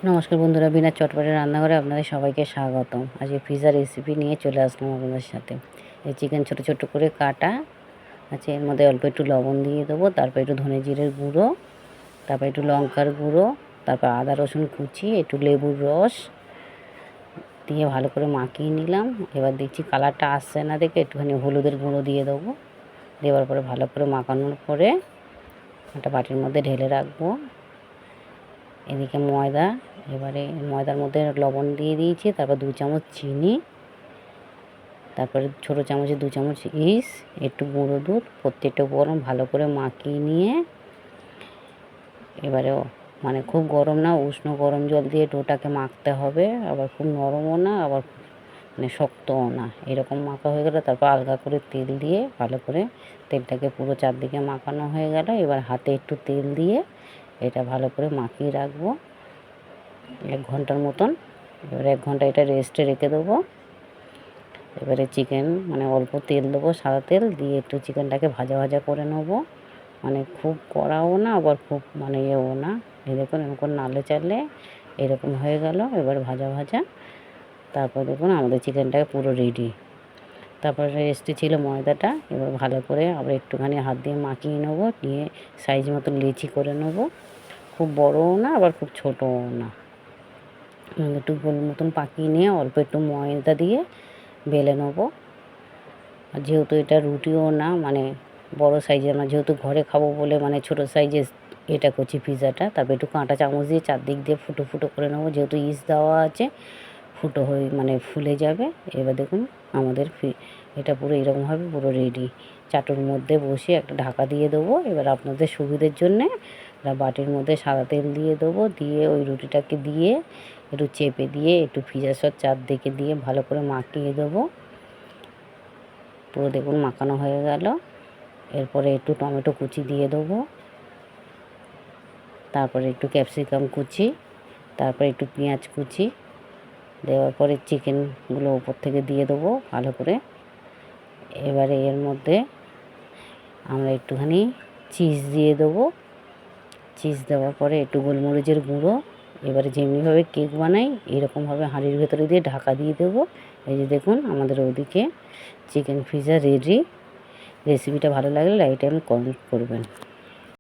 নমস্কার বন্ধুরা, বিনা চটপটে রান্নাঘরে আপনাদের সবাইকে স্বাগতম। আজকে পিৎজা রেসিপি নিয়ে চলে আসলাম আপনাদের সাথে। এই চিকেন ছোটো ছোটো করে কাটা আছে, এর মধ্যে অল্প একটু লবণ দিয়ে দেবো, তারপর একটু ধনে জিরের গুঁড়ো, তারপর একটু লঙ্কার গুঁড়ো, তারপর আদা রসুন কুচি, একটু লেবুর রস দিয়ে ভালো করে মাখিয়ে নিলাম। এবার দেখছি কালারটা আসছে না দেখে একটুখানি হলুদের গুঁড়ো দিয়ে দেবো। দেওয়ার পরে ভালো করে মাখানোর পরে একটা বাটির মধ্যে ঢেলে রাখবো। এদিকে ময়দা, এবারে ময়দার মধ্যে লবণ দিয়ে দিয়েছি, তারপর 2 চামচ চিনি, তারপরে ছোটো চামচে 2 চামচ ইস্ট, একটু গুঁড়ো দুধ, প্রত্যেকটা উপকরণ ভালো করে মাখিয়ে নিয়ে এবারে মানে খুব গরম না, উষ্ণ গরম জল দিয়ে ডোটাকে মাখতে হবে। আবার খুব নরমও না, আবার মানে শক্তও না, এরকম মাখা হয়ে গেলে তারপর আলগা করে তেল দিয়ে ভালো করে তেলটাকে পুরো চারদিকে মাখানো হয়ে গেল। এবার হাতে একটু তেল দিয়ে এটা ভালো করে মাখিয়ে রাখবো 1 ঘন্টার মতন। এবারে 1 ঘন্টা এটা রেস্টে রেখে দেবো। এবারে চিকেন মানে অল্প তেল দেবো, সাদা তেল দিয়ে একটু চিকেনটাকে ভাজা ভাজা করে নেবো, মানে খুব কড়াও না আবার খুব মানে ইয়েও না। এই দেখুন এরকম নাড়লে চাড়লে এরকম হয়ে গেল। এবার ভাজা ভাজা, তারপর দেখুন আমাদের চিকেনটাকে পুরো রেডি। তারপরে রেস্টে ছিল ময়দাটা, এবার ভালো করে আবার একটুখানি হাত দিয়ে মাখিয়ে নেবো, নিয়ে সাইজ মতো লেচি করে নেবো। খুব বড়ও না আবার খুব ছোটও না, একটু গোল মতন পাকিয়ে নিয়ে অল্প একটু ময়দা দিয়ে বেলে নেবো। আর যেহেতু এটা রুটিও না, মানে বড় সাইজের না, যেহেতু ঘরে খাবো বলে মানে ছোটো সাইজের এটা করছি পিৎজাটা। তারপর একটু কাঁটা চামচ দিয়ে চারদিক দিয়ে ফুটো ফুটো করে নেবো, যেহেতু ইস্ট দেওয়া আছে ফুটো হয়ে মানে ফুলে যাবে। এবার দেখুন আমাদের এটা পুরো এরকমভাবে পুরো রেডি। চাটুর মধ্যে বসে একটা ঢাকা দিয়ে দেবো। এবার আপনাদের সুবিধের জন্যে বাটির মধ্যে সাদা তেল দিয়ে দেবো, দিয়ে ওই রুটিটাকে দিয়ে একটু চেপে দিয়ে একটু পিৎজা সস চারদিকে দিয়ে ভালো করে মাখিয়ে দেবো। পুরো দেখুন মাখানো হয়ে গেল। এরপরে একটু টমেটো কুচি দিয়ে দেবো, তারপরে একটু ক্যাপসিকাম কুচি, তারপরে একটু পেঁয়াজ কুচি দেওয়ার পরে চিকেনগুলো উপর থেকে দিয়ে দেবো ভালো করে। এবারে এর মধ্যে আমরা একটুখানি চিজ দিয়ে দেবো। চিজ দেওয়ার পরে একটু গোলমরিচের গুঁড়ো। এবারে যেমনিভাবে কেক বানাই এরকমভাবে হাঁড়ির ভেতরে দিয়ে ঢাকা দিয়ে দেবো। এই যে দেখুন আমাদের ওদিকে চিকেন পিৎজা রেডি। রেসিপিটা ভালো লাগলে লাইক এন্ড কমেন্ট করবেন।